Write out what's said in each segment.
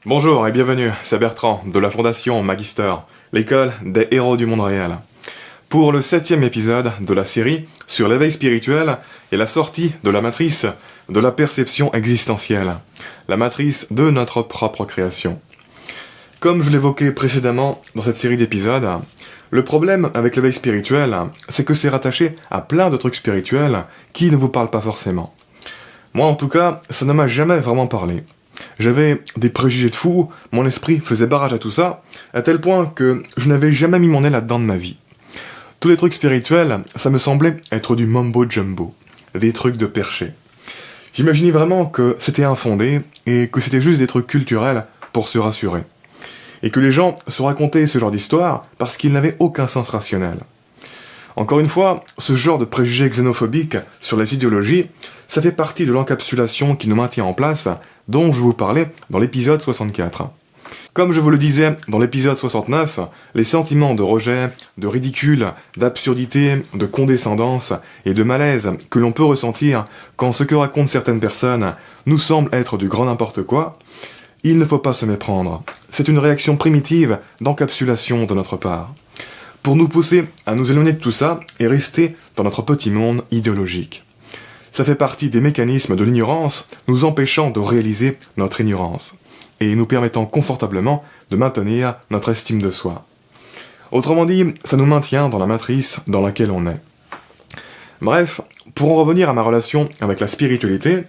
Bonjour et bienvenue, c'est Bertrand de la Fondation Magister, l'école des héros du monde réel. Pour le 7e épisode de la série sur l'éveil spirituel et la sortie de la matrice de la perception existentielle, la matrice de notre propre création. Comme je l'évoquais précédemment dans cette série d'épisodes, le problème avec l'éveil spirituel, c'est que c'est rattaché à plein de trucs spirituels qui ne vous parlent pas forcément. Moi en tout cas, ça ne m'a jamais vraiment parlé. J'avais des préjugés de fou, mon esprit faisait barrage à tout ça, à tel point que je n'avais jamais mis mon nez là-dedans de ma vie. Tous les trucs spirituels, ça me semblait être du mambo-jumbo, des trucs de perché. J'imaginais vraiment que c'était infondé et que c'était juste des trucs culturels pour se rassurer. Et que les gens se racontaient ce genre d'histoire parce qu'ils n'avaient aucun sens rationnel. Encore une fois, ce genre de préjugés xénophobiques sur les idéologies, ça fait partie de l'encapsulation qui nous maintient en place, dont je vous parlais dans l'épisode 64. Comme je vous le disais dans l'épisode 69, les sentiments de rejet, de ridicule, d'absurdité, de condescendance et de malaise que l'on peut ressentir quand ce que racontent certaines personnes nous semble être du grand n'importe quoi, il ne faut pas se méprendre. C'est une réaction primitive d'encapsulation de notre part, pour nous pousser à nous éloigner de tout ça et rester dans notre petit monde idéologique. Ça fait partie des mécanismes de l'ignorance, nous empêchant de réaliser notre ignorance, et nous permettant confortablement de maintenir notre estime de soi. Autrement dit, ça nous maintient dans la matrice dans laquelle on est. Bref, pour en revenir à ma relation avec la spiritualité,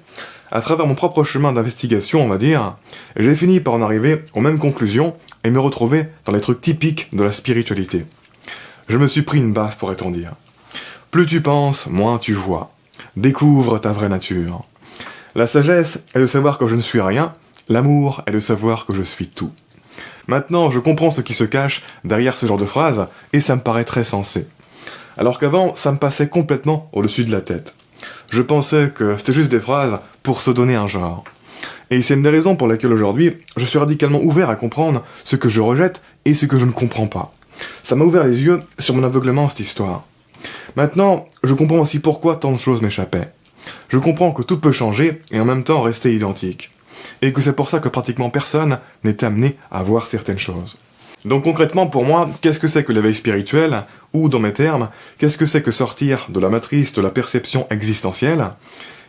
à travers mon propre chemin d'investigation, on va dire, j'ai fini par en arriver aux mêmes conclusions et me retrouver dans les trucs typiques de la spiritualité. Je me suis pris une baffe, pourrait-on dire. Plus tu penses, moins tu vois. Découvre ta vraie nature. La sagesse est de savoir que je ne suis rien, l'amour est de savoir que je suis tout. Maintenant, je comprends ce qui se cache derrière ce genre de phrase, et ça me paraît très sensé. Alors qu'avant, ça me passait complètement au-dessus de la tête. Je pensais que c'était juste des phrases pour se donner un genre. Et c'est une des raisons pour lesquelles aujourd'hui, je suis radicalement ouvert à comprendre ce que je rejette et ce que je ne comprends pas. Ça m'a ouvert les yeux sur mon aveuglement, cette histoire. Maintenant, je comprends aussi pourquoi tant de choses m'échappaient. Je comprends que tout peut changer et en même temps rester identique. Et que c'est pour ça que pratiquement personne n'est amené à voir certaines choses. Donc concrètement pour moi, qu'est-ce que c'est que l'éveil spirituel? Ou dans mes termes, qu'est-ce que c'est que sortir de la matrice de la perception existentielle?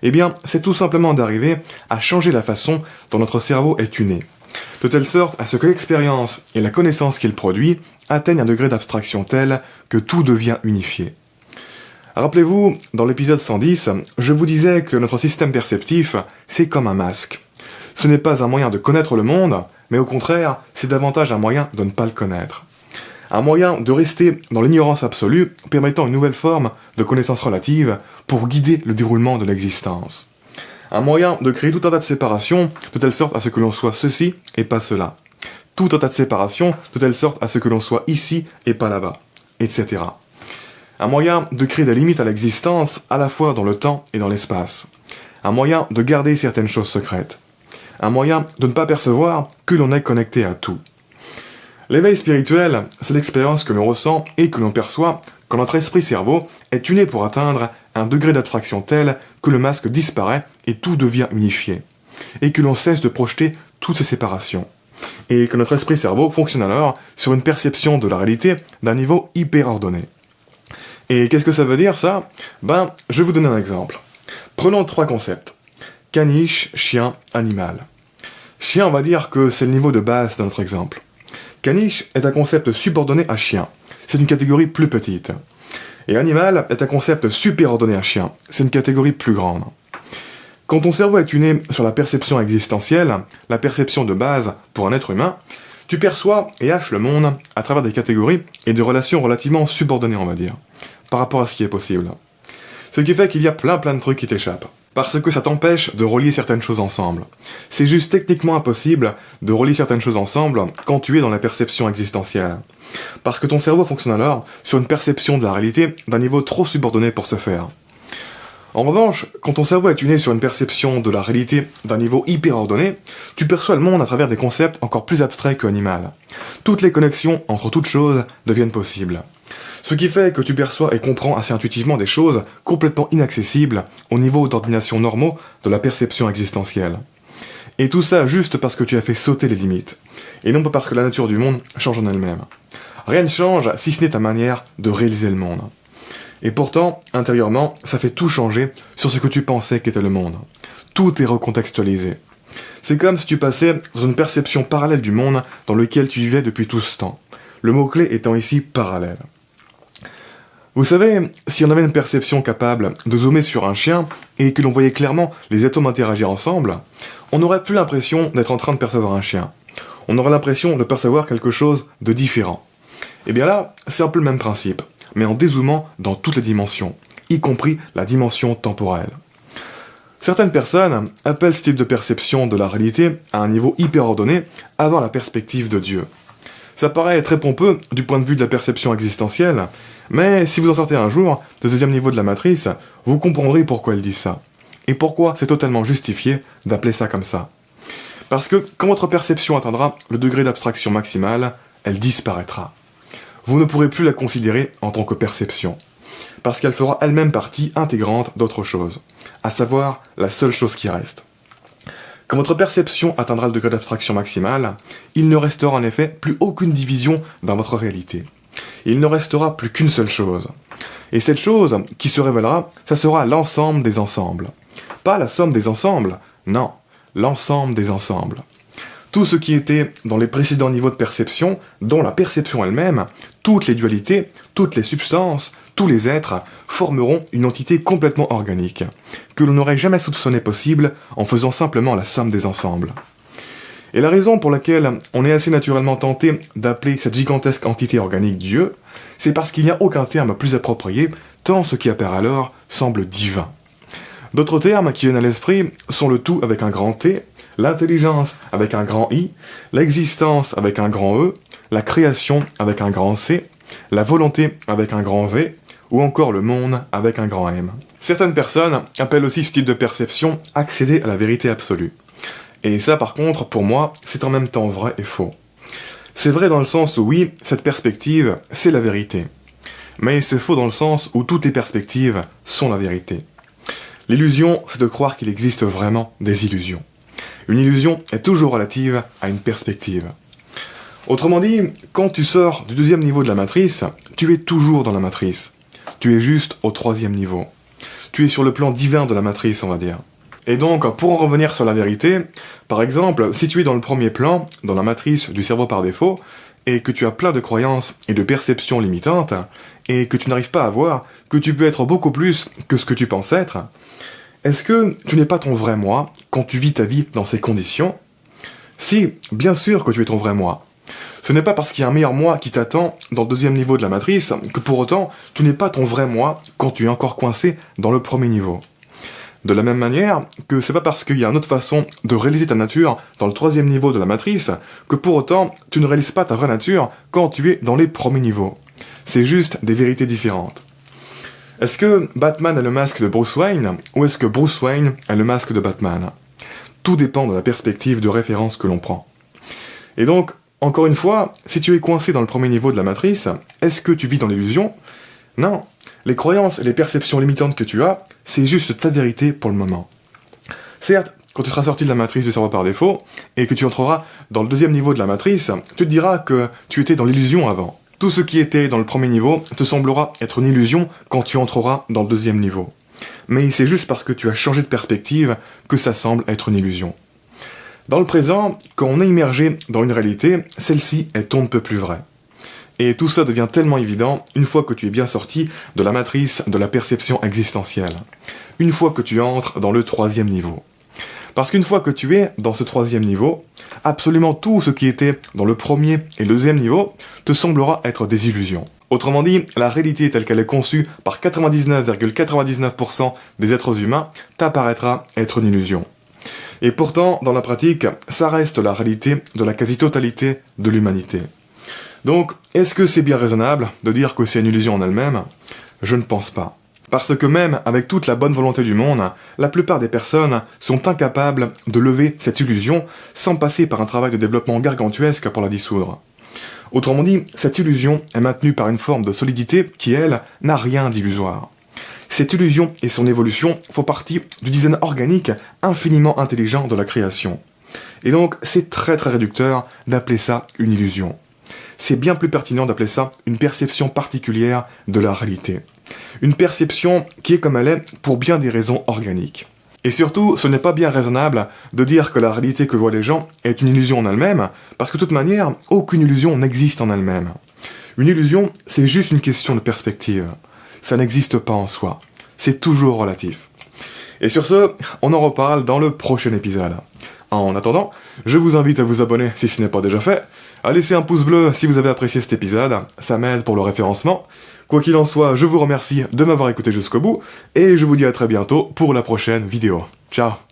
Eh bien, c'est tout simplement d'arriver à changer la façon dont notre cerveau est tuné. De telle sorte à ce que l'expérience et la connaissance qu'il produit atteignent un degré d'abstraction tel que tout devient unifié. Rappelez-vous, dans l'épisode 110, je vous disais que notre système perceptif, c'est comme un masque. Ce n'est pas un moyen de connaître le monde, mais au contraire, c'est davantage un moyen de ne pas le connaître. Un moyen de rester dans l'ignorance absolue, permettant une nouvelle forme de connaissance relative pour guider le déroulement de l'existence. Un moyen de créer tout un tas de séparations, de telle sorte à ce que l'on soit ceci et pas cela. Tout un tas de séparations, de telle sorte à ce que l'on soit ici et pas là-bas, etc. Un moyen de créer des limites à l'existence, à la fois dans le temps et dans l'espace. Un moyen de garder certaines choses secrètes. Un moyen de ne pas percevoir que l'on est connecté à tout. L'éveil spirituel, c'est l'expérience que l'on ressent et que l'on perçoit quand notre esprit-cerveau est tuné pour atteindre un degré d'abstraction tel que le masque disparaît et tout devient unifié. Et que l'on cesse de projeter toutes ces séparations. Et que notre esprit-cerveau fonctionne alors sur une perception de la réalité d'un niveau hyper ordonné. Et qu'est-ce que ça veut dire ça? Je vais vous donner un exemple. Prenons 3 concepts. Caniche, chien, animal. Chien, on va dire que c'est le niveau de base de notre exemple. Caniche est un concept subordonné à chien. C'est une catégorie plus petite. Et animal est un concept superordonné à chien. C'est une catégorie plus grande. Quand ton cerveau est tuné sur la perception existentielle, la perception de base pour un être humain, tu perçois et haches le monde à travers des catégories et des relations relativement subordonnées, on va dire, par rapport à ce qui est possible. Ce qui fait qu'il y a plein de trucs qui t'échappent. Parce que ça t'empêche de relier certaines choses ensemble. C'est juste techniquement impossible de relier certaines choses ensemble quand tu es dans la perception existentielle. Parce que ton cerveau fonctionne alors sur une perception de la réalité d'un niveau trop subordonné pour ce faire. En revanche, quand ton cerveau est tuné sur une perception de la réalité d'un niveau hyper ordonné, tu perçois le monde à travers des concepts encore plus abstraits que animal. Toutes les connexions entre toutes choses deviennent possibles. Ce qui fait que tu perçois et comprends assez intuitivement des choses complètement inaccessibles au niveau d'ordination normaux de la perception existentielle. Et tout ça juste parce que tu as fait sauter les limites. Et non pas parce que la nature du monde change en elle-même. Rien ne change si ce n'est ta manière de réaliser le monde. Et pourtant, intérieurement, ça fait tout changer sur ce que tu pensais qu'était le monde. Tout est recontextualisé. C'est comme si tu passais dans une perception parallèle du monde dans lequel tu vivais depuis tout ce temps. Le mot-clé étant ici parallèle. Vous savez, si on avait une perception capable de zoomer sur un chien et que l'on voyait clairement les atomes interagir ensemble, on n'aurait plus l'impression d'être en train de percevoir un chien. On aurait l'impression de percevoir quelque chose de différent. Et bien là, c'est un peu le même principe, mais en dézoomant dans toutes les dimensions, y compris la dimension temporelle. Certaines personnes appellent ce type de perception de la réalité à un niveau hyper ordonné, avoir la perspective de Dieu. Ça paraît très pompeux du point de vue de la perception existentielle, mais si vous en sortez un jour de ce deuxième niveau de la matrice, vous comprendrez pourquoi elle dit ça. Et pourquoi c'est totalement justifié d'appeler ça comme ça. Parce que quand votre perception atteindra le degré d'abstraction maximale, elle disparaîtra. Vous ne pourrez plus la considérer en tant que perception, parce qu'elle fera elle-même partie intégrante d'autre chose, à savoir la seule chose qui reste. Quand votre perception atteindra le degré d'abstraction maximale, il ne restera en effet plus aucune division dans votre réalité. Il ne restera plus qu'une seule chose. Et cette chose qui se révélera, ça sera l'ensemble des ensembles. Pas la somme des ensembles, non, l'ensemble des ensembles. Tout ce qui était dans les précédents niveaux de perception, dont la perception elle-même, toutes les dualités, toutes les substances, tous les êtres, formeront une entité complètement organique, que l'on n'aurait jamais soupçonné possible en faisant simplement la somme des ensembles. Et la raison pour laquelle on est assez naturellement tenté d'appeler cette gigantesque entité organique Dieu, c'est parce qu'il n'y a aucun terme plus approprié, tant ce qui apparaît alors semble divin. D'autres termes qui viennent à l'esprit sont le tout avec un grand T, l'intelligence avec un grand I, l'existence avec un grand E, la création avec un grand C, la volonté avec un grand V, ou encore le monde avec un grand M. Certaines personnes appellent aussi ce type de perception accéder à la vérité absolue. Et ça par contre, pour moi, c'est en même temps vrai et faux. C'est vrai dans le sens où oui, cette perspective, c'est la vérité. Mais c'est faux dans le sens où toutes les perspectives sont la vérité. L'illusion, c'est de croire qu'il existe vraiment des illusions. Une illusion est toujours relative à une perspective. Autrement dit, quand tu sors du deuxième niveau de la matrice, tu es toujours dans la matrice. Tu es juste au troisième niveau. Tu es sur le plan divin de la matrice, on va dire. Et donc, pour en revenir sur la vérité, par exemple, si tu es dans le premier plan, dans la matrice du cerveau par défaut, et que tu as plein de croyances et de perceptions limitantes, et que tu n'arrives pas à voir que tu peux être beaucoup plus que ce que tu penses être, est-ce que tu n'es pas ton vrai moi quand tu vis ta vie dans ces conditions ? Si, bien sûr que tu es ton vrai moi. Ce n'est pas parce qu'il y a un meilleur moi qui t'attend dans le deuxième niveau de la matrice que pour autant tu n'es pas ton vrai moi quand tu es encore coincé dans le premier niveau. De la même manière que c'est pas parce qu'il y a une autre façon de réaliser ta nature dans le troisième niveau de la matrice que pour autant tu ne réalises pas ta vraie nature quand tu es dans les premiers niveaux. C'est juste des vérités différentes. Est-ce que Batman a le masque de Bruce Wayne ou est-ce que Bruce Wayne a le masque de Batman ? Tout dépend de la perspective de référence que l'on prend. Et donc, encore une fois, si tu es coincé dans le premier niveau de la matrice, est-ce que tu vis dans l'illusion ? Non. Les croyances et les perceptions limitantes que tu as, c'est juste ta vérité pour le moment. Certes, quand tu seras sorti de la matrice du cerveau par défaut, et que tu entreras dans le deuxième niveau de la matrice, tu te diras que tu étais dans l'illusion avant. Tout ce qui était dans le premier niveau te semblera être une illusion quand tu entreras dans le deuxième niveau. Mais c'est juste parce que tu as changé de perspective que ça semble être une illusion. Dans le présent, quand on est immergé dans une réalité, celle-ci est on ne peut plus vraie. Et tout ça devient tellement évident une fois que tu es bien sorti de la matrice de la perception existentielle. Une fois que tu entres dans le troisième niveau. Parce qu'une fois que tu es dans ce troisième niveau, absolument tout ce qui était dans le premier et le deuxième niveau te semblera être des illusions. Autrement dit, la réalité telle qu'elle est conçue par 99,99% des êtres humains t'apparaîtra être une illusion. Et pourtant, dans la pratique, ça reste la réalité de la quasi-totalité de l'humanité. Donc, est-ce que c'est bien raisonnable de dire que c'est une illusion en elle-même ? Je ne pense pas. Parce que même avec toute la bonne volonté du monde, la plupart des personnes sont incapables de lever cette illusion sans passer par un travail de développement gargantuesque pour la dissoudre. Autrement dit, cette illusion est maintenue par une forme de solidité qui, elle, n'a rien d'illusoire. Cette illusion et son évolution font partie du design organique infiniment intelligent de la création. Et donc, c'est très très réducteur d'appeler ça une illusion. C'est bien plus pertinent d'appeler ça une perception particulière de la réalité. Une perception qui est comme elle est pour bien des raisons organiques. Et surtout, ce n'est pas bien raisonnable de dire que la réalité que voient les gens est une illusion en elle-même, parce que de toute manière, aucune illusion n'existe en elle-même. Une illusion, c'est juste une question de perspective. Ça n'existe pas en soi. C'est toujours relatif. Et sur ce, on en reparle dans le prochain épisode. En attendant, je vous invite à vous abonner si ce n'est pas déjà fait, à laisser un pouce bleu si vous avez apprécié cet épisode, ça m'aide pour le référencement. Quoi qu'il en soit, je vous remercie de m'avoir écouté jusqu'au bout, et je vous dis à très bientôt pour la prochaine vidéo. Ciao!